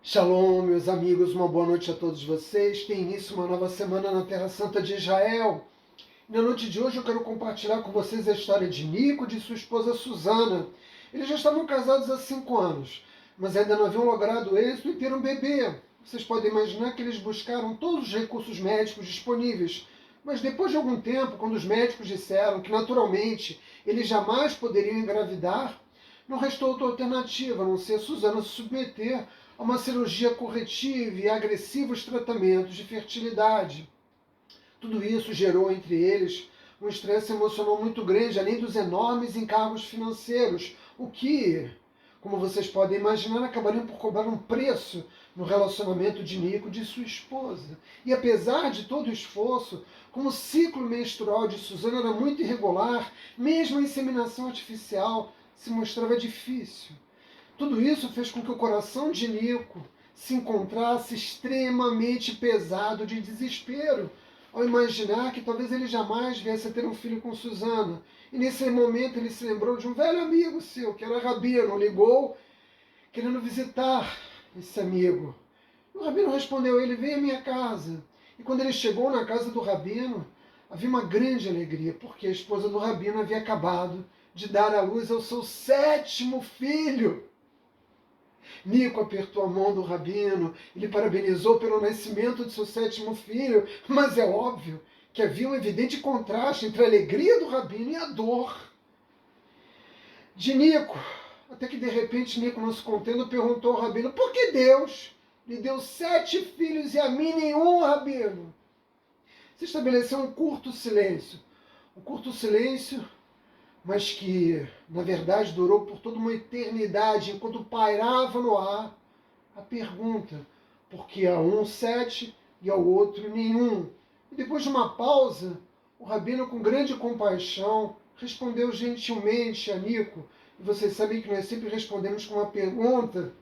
Shalom, meus amigos, uma boa noite a todos vocês. Tem início uma nova semana na Terra Santa de Israel. Na noite de hoje eu quero compartilhar com vocês a história de Nico e de sua esposa Susana. Eles já estavam casados há 5 anos, mas ainda não haviam logrado êxito em ter um bebê. Vocês podem imaginar que eles buscaram todos os recursos médicos disponíveis. Mas depois de algum tempo, quando os médicos disseram que naturalmente eles jamais poderiam engravidar, não restou outra alternativa a não ser Susana se submeter a uma cirurgia corretiva e agressivos tratamentos de fertilidade. Tudo isso gerou entre eles um estresse emocional muito grande, além dos enormes encargos financeiros, o que, como vocês podem imaginar, acabariam por cobrar um preço no relacionamento de Nico e de sua esposa. E apesar de todo o esforço, como o ciclo menstrual de Susana era muito irregular, mesmo a inseminação artificial se mostrava difícil. Tudo isso fez com que o coração de Nico se encontrasse extremamente pesado de desespero, ao imaginar que talvez ele jamais viesse a ter um filho com Susana. E nesse momento ele se lembrou de um velho amigo seu, que era Rabino, ligou querendo visitar esse amigo. E o Rabino respondeu a ele: vem à minha casa. E quando ele chegou na casa do Rabino, havia uma grande alegria, porque a esposa do Rabino havia acabado de dar à luz ao seu 7º filho. Nico apertou a mão do Rabino, ele parabenizou pelo nascimento de seu 7º filho, mas é óbvio que havia um evidente contraste entre a alegria do Rabino e a dor de Nico. Até que de repente Nico, não se contendo, perguntou ao Rabino: por que Deus lhe deu 7 filhos e a mim nenhum, Rabino? Se estabeleceu um curto silêncio. Um curto silêncio, mas que, na verdade, durou por toda uma eternidade, enquanto pairava no ar a pergunta: por que a um 7 e ao outro nenhum? E depois de uma pausa, o Rabino, com grande compaixão, respondeu gentilmente a Nico. E vocês sabem que nós sempre respondemos com uma pergunta: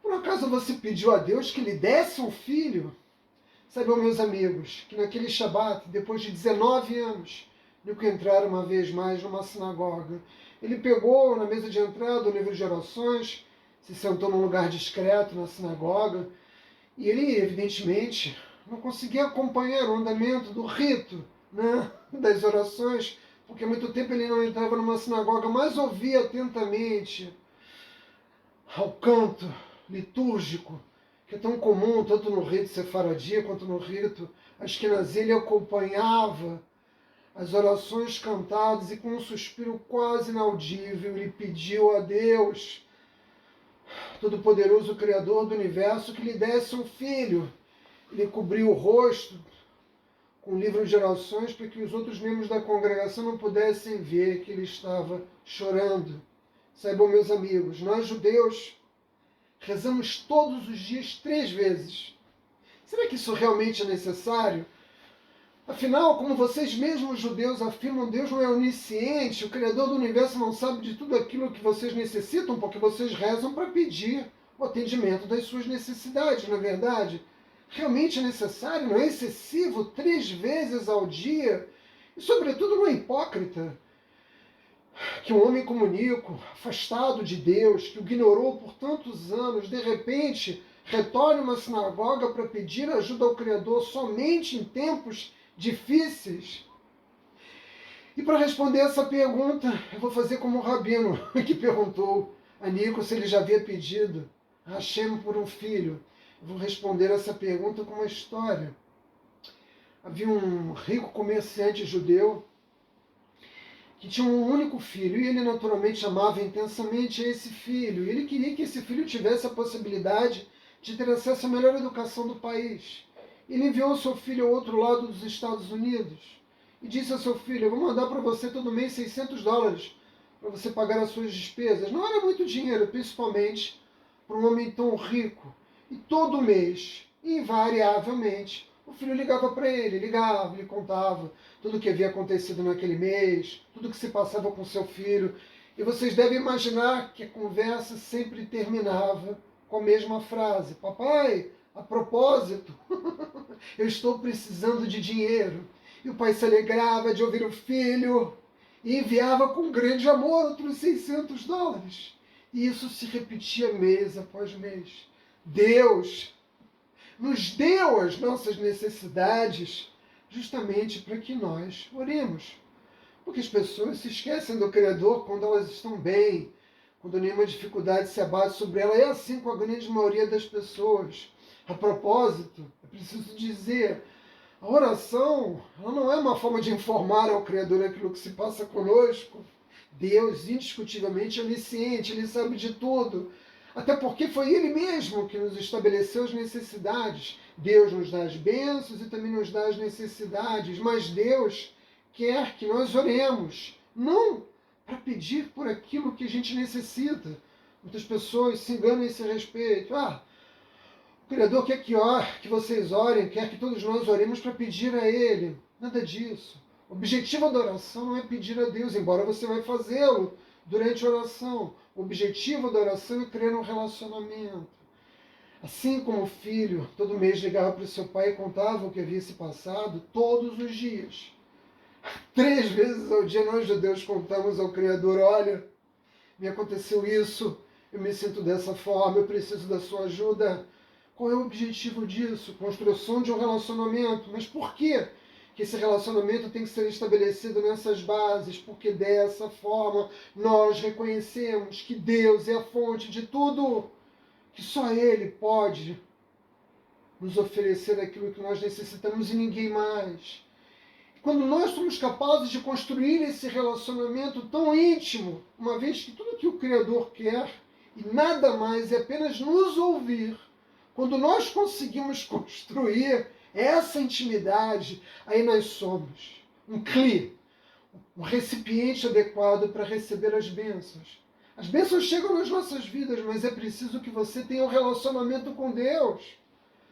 por acaso você pediu a Deus que lhe desse um filho? Saibam, meus amigos, que naquele Shabat, depois de 19 anos, Nico entrar uma vez mais numa sinagoga. Ele pegou na mesa de entrada o livro de orações, se sentou num lugar discreto na sinagoga, e ele, evidentemente, não conseguia acompanhar o andamento do rito, né, das orações, porque há muito tempo ele não entrava numa sinagoga, mas ouvia atentamente ao canto litúrgico, que é tão comum tanto no rito sefaradi quanto no rito ashkenazi. Ele acompanhava as orações cantadas e com um suspiro quase inaudível ele pediu a Deus, Todo-Poderoso, Criador do Universo, que lhe desse um filho. Ele cobriu o rosto com o livro de orações para que os outros membros da congregação não pudessem ver que ele estava chorando. Saibam, meus amigos, nós judeus rezamos todos os dias 3 vezes. Será que isso realmente é necessário? Afinal, como vocês mesmos judeus afirmam, Deus não é onisciente, o Criador do Universo não sabe de tudo aquilo que vocês necessitam, porque vocês rezam para pedir o atendimento das suas necessidades, não é verdade? Realmente é necessário, não é excessivo, 3 vezes ao dia? E sobretudo não é hipócrita que um homem como Nico, afastado de Deus, que o ignorou por tantos anos, de repente retorne a uma sinagoga para pedir ajuda ao Criador somente em tempos difíceis? E para responder essa pergunta, eu vou fazer como o Rabino, que perguntou a Nico se ele já havia pedido a Hashem por um filho. Eu vou responder essa pergunta com uma história. Havia um rico comerciante judeu que tinha um único filho, e ele naturalmente amava intensamente esse filho. E ele queria que esse filho tivesse a possibilidade de ter acesso à melhor educação do país. Ele enviou seu filho ao outro lado dos Estados Unidos e disse ao seu filho: eu vou mandar para você todo mês $600 para você pagar as suas despesas. Não era muito dinheiro, principalmente para um homem tão rico. E todo mês, invariavelmente, o filho ligava para ele, ligava, lhe contava tudo o que havia acontecido naquele mês, tudo o que se passava com seu filho. E vocês devem imaginar que a conversa sempre terminava com a mesma frase: papai, a propósito, eu estou precisando de dinheiro. E o pai se alegrava de ouvir o filho e enviava com grande amor outros $600. E isso se repetia mês após mês. Deus nos deu as nossas necessidades justamente para que nós oremos. Porque as pessoas se esquecem do Criador quando elas estão bem, quando nenhuma dificuldade se abate sobre ela. É assim com a grande maioria das pessoas. A propósito, é preciso dizer, a oração ela não é uma forma de informar ao Criador aquilo que se passa conosco. Deus, indiscutivelmente, é onisciente, Ele sabe de tudo. Até porque foi Ele mesmo que nos estabeleceu as necessidades. Deus nos dá as bênçãos e também nos dá as necessidades, mas Deus quer que nós oremos, não para pedir por aquilo que a gente necessita. Muitas pessoas se enganam a esse respeito. O Criador quer que vocês orem, quer que todos nós oremos para pedir a Ele. Nada disso. O objetivo da oração não é pedir a Deus, embora você vai fazê-lo durante a oração. O objetivo da oração é criar um relacionamento. Assim como o filho todo mês ligava para o seu pai e contava o que havia se passado, todos os dias. 3 vezes ao dia nós judeus contamos ao Criador, olha, me aconteceu isso, eu me sinto dessa forma, eu preciso da sua ajuda. Qual é o objetivo disso? Construção de um relacionamento. Mas por quê que esse relacionamento tem que ser estabelecido nessas bases? Porque dessa forma nós reconhecemos que Deus é a fonte de tudo, que só Ele pode nos oferecer aquilo que nós necessitamos e ninguém mais. Quando nós somos capazes de construir esse relacionamento tão íntimo, uma vez que tudo que o Criador quer, e nada mais, é apenas nos ouvir, quando nós conseguimos construir essa intimidade, aí nós somos um cli, um recipiente adequado para receber as bênçãos. As bênçãos chegam nas nossas vidas, mas é preciso que você tenha um relacionamento com Deus.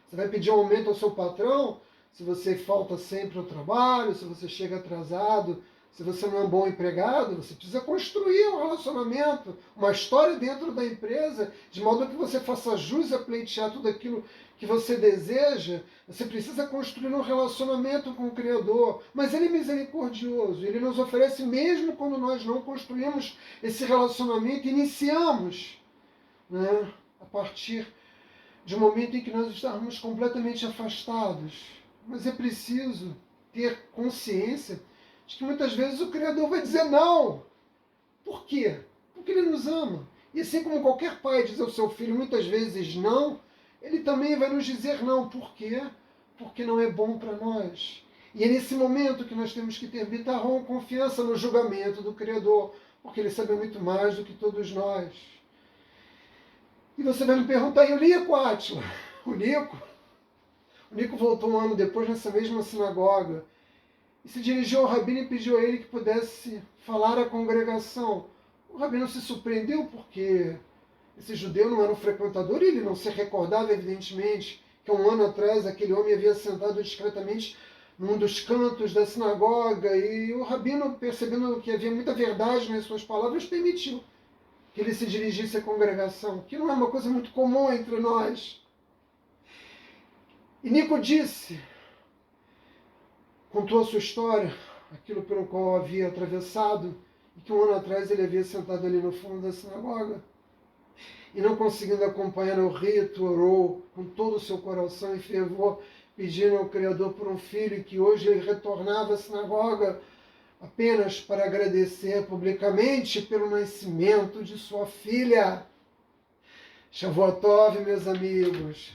Você vai pedir um aumento ao seu patrão, se você falta sempre ao trabalho, se você chega atrasado, se você não é um bom empregado, você precisa construir um relacionamento, uma história dentro da empresa, de modo que você faça jus a pleitear tudo aquilo que você deseja. Você precisa construir um relacionamento com o Criador. Mas Ele é misericordioso, Ele nos oferece mesmo quando nós não construímos esse relacionamento, iniciamos, né, a partir de um momento em que nós estamos completamente afastados. Mas é preciso ter consciência de que muitas vezes o Criador vai dizer não. Por quê? Porque Ele nos ama. E assim como qualquer pai diz ao seu filho muitas vezes não, Ele também vai nos dizer não. Por quê? Porque não é bom para nós. E é nesse momento que nós temos que ter bitarrão, confiança no julgamento do Criador, porque Ele sabe muito mais do que todos nós. E você vai me perguntar, e o Nico, Átila? O Nico voltou um ano depois nessa mesma sinagoga e se dirigiu ao rabino e pediu a ele que pudesse falar à congregação. O rabino se surpreendeu porque esse judeu não era um frequentador e ele não se recordava, evidentemente, que 1 ano atrás aquele homem havia sentado discretamente num dos cantos da sinagoga, e o rabino, percebendo que havia muita verdade nas suas palavras, permitiu que ele se dirigisse à congregação, que não é uma coisa muito comum entre nós. E Nico disse, contou a sua história, aquilo pelo qual havia atravessado, e que 1 ano atrás ele havia sentado ali no fundo da sinagoga, e não conseguindo acompanhar o rito, orou com todo o seu coração e fervor, pedindo ao Criador por um filho, e que hoje ele retornava à sinagoga apenas para agradecer publicamente pelo nascimento de sua filha. Shavuot Tov, meus amigos.